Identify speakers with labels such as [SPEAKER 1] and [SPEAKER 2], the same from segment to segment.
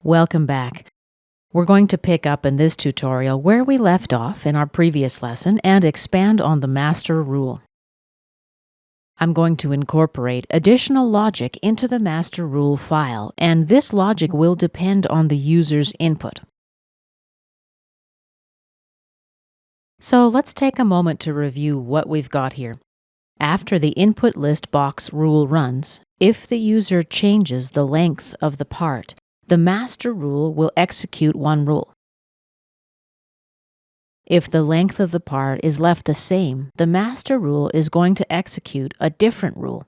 [SPEAKER 1] Welcome back. We're going to pick up in this tutorial where we left off in our previous lesson and expand on the master rule. I'm going to incorporate additional logic into the master rule file, and this logic will depend on the user's input. So let's take a moment to review what we've got here. After the input list box rule runs, if the user changes the length of the part, the master rule will execute one rule. If the length of the part is left the same, the master rule is going to execute a different rule.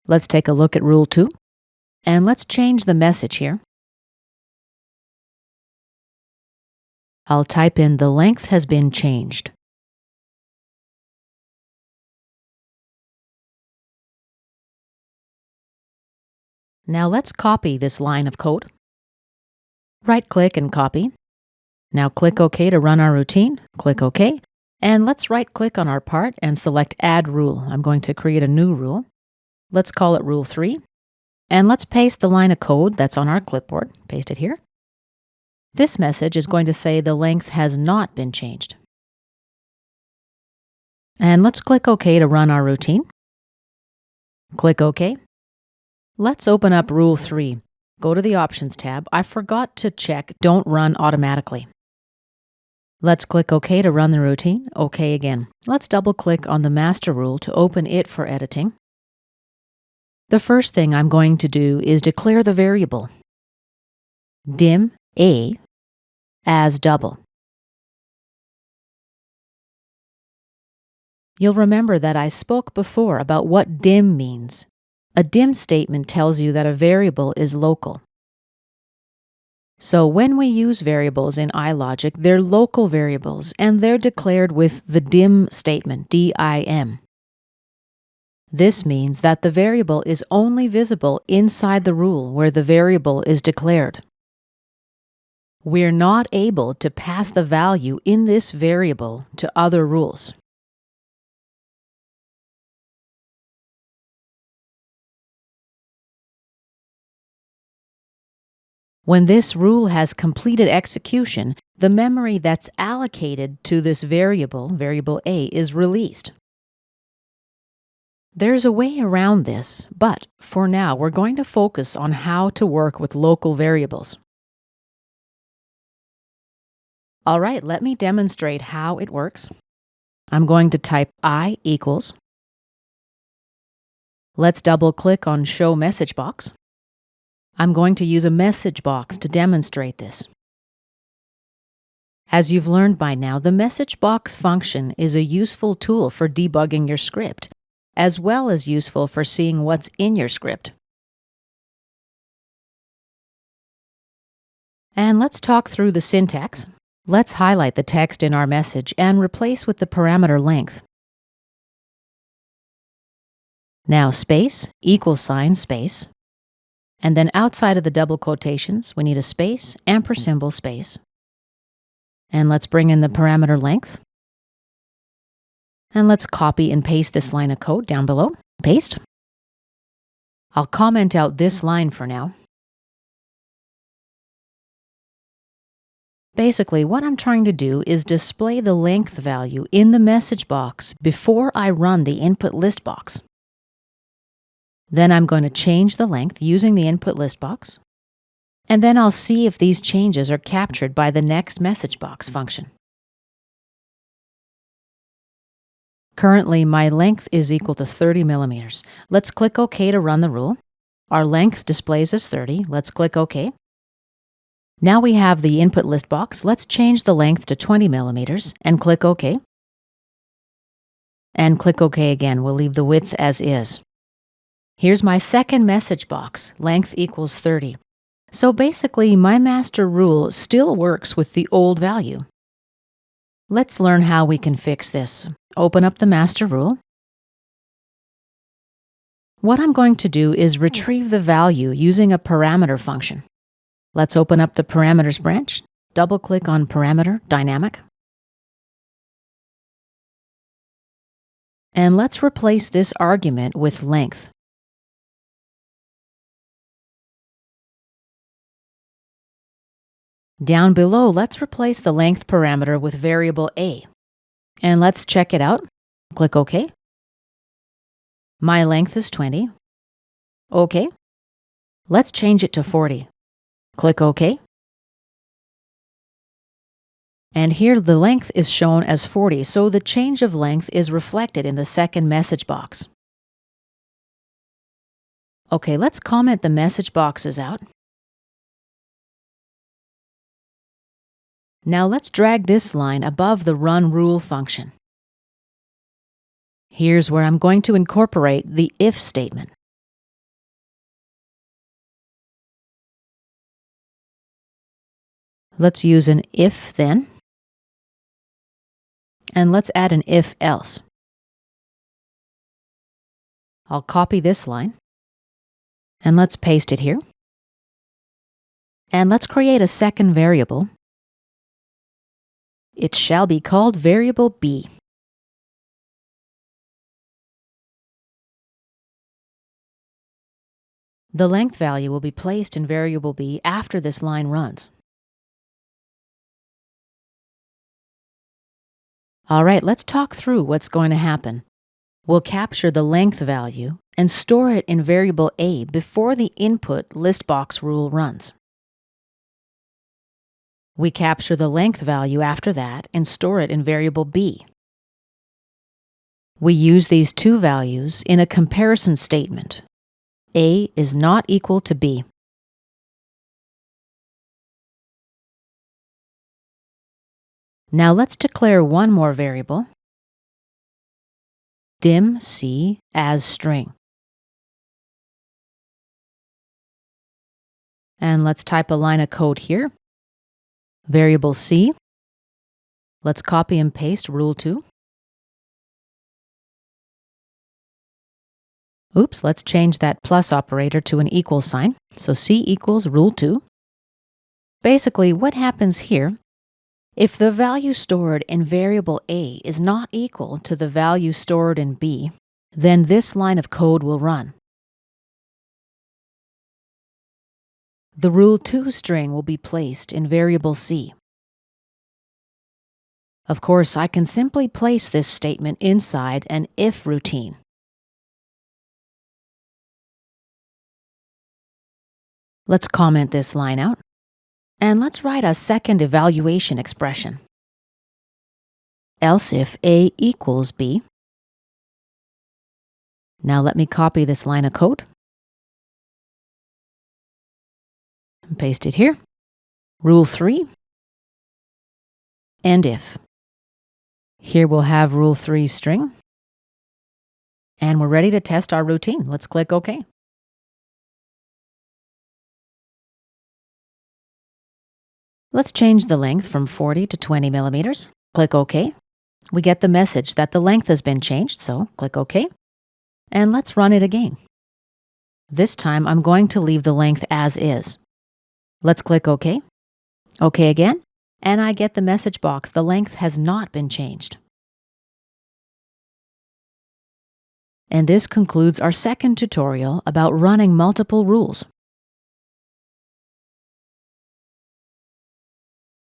[SPEAKER 1] Let's take a look at Rule 2, and let's change the message here. I'll type in the length has been changed. Now let's copy this line of code. Right-click and copy. Now click OK to run our routine. Click OK. And let's right-click on our part and select Add Rule. I'm going to create a new rule. Let's call it Rule 3. And let's paste the line of code that's on our clipboard. Paste it here. This message is going to say the length has not been changed. And let's click OK to run our routine. Click OK. Let's open up Rule 3. Go to the Options tab. I forgot to check Don't Run Automatically. Let's click OK to run the routine. OK again. Let's double-click on the master rule to open it for editing. The first thing I'm going to do is declare the variable dim A as double. You'll remember that I spoke before about what dim means. A dim statement tells you that a variable is local. So when we use variables in ilogic, they're local variables, and they're declared with the dim statement, dim. This means that the variable is only visible inside the rule where the variable is declared. We're not able to pass the value in this variable to other rules. When this rule has completed execution, the memory that's allocated to this variable, variable A, is released. There's a way around this, but for now, we're going to focus on how to work with local variables. All right, let me demonstrate how it works. I'm going to type I equals. Let's double-click on Show Message Box. I'm going to use a message box to demonstrate this. As you've learned by now, the message box function is a useful tool for debugging your script, as well as useful for seeing what's in your script. And let's talk through the syntax. Let's highlight the text in our message and replace with the parameter length. Now space, equal sign, space. And then outside of the double quotations, we need a space, ampersand space. And let's bring in the parameter length. And let's copy and paste this line of code down below. Paste. I'll comment out this line for now. Basically, what I'm trying to do is display the length value in the message box before I run the input list box. Then I'm going to change the length using the input list box, and then I'll see if these changes are captured by the next message box function. Currently, my length is equal to 30 millimeters. Let's click OK to run the rule. Our length displays as 30. Let's click OK. Now we have the input list box. Let's change the length to 20 millimeters and click OK. And click OK again. We'll leave the width as is. Here's my second message box, length equals 30. So basically, my master rule still works with the old value. Let's learn how we can fix this. Open up the master rule. What I'm going to do is retrieve the value using a parameter function. Let's open up the parameters branch, double-click on parameter, dynamic. And let's replace this argument with length. Down below, let's replace the length parameter with variable a. And let's check it out. Click OK. My length is 20. OK. Let's change it to 40. Click OK. And here the length is shown as 40, so the change of length is reflected in the second message box. OK, let's comment the message boxes out. Now let's drag this line above the run rule function. Here's where I'm going to incorporate the if statement. Let's use an if then, and let's add an if else. I'll copy this line, and let's paste it here. And let's create a second variable. It shall be called variable b. The length value will be placed in variable b after this line runs. All right, let's talk through what's going to happen. We'll capture the length value and store it in variable a before the input list box rule runs. We capture the length value after that and store it in variable b. We use these two values in a comparison statement. A is not equal to b. Now let's declare one more variable, dim c as string. And let's type a line of code here. Variable c. Let's copy and paste rule 2. Oops, let's change that plus operator to an equal sign. So c equals rule 2. Basically, what happens here, if the value stored in variable a is not equal to the value stored in b, then this line of code will run. The rule 2 string will be placed in variable c. Of course, I can simply place this statement inside an if routine. Let's comment this line out, and let's write a second evaluation expression. Else if a equals b. Now let me copy this line of code and paste it here. Rule 3, and if. Here we'll have rule 3 string, and we're ready to test our routine. Let's click OK. Let's change the length from 40 to 20 millimeters. Click OK. We get the message that the length has been changed, so click OK. And let's run it again. This time I'm going to leave the length as is. Let's click OK. OK again, and I get the message box. The length has not been changed. And this concludes our second tutorial about running multiple rules.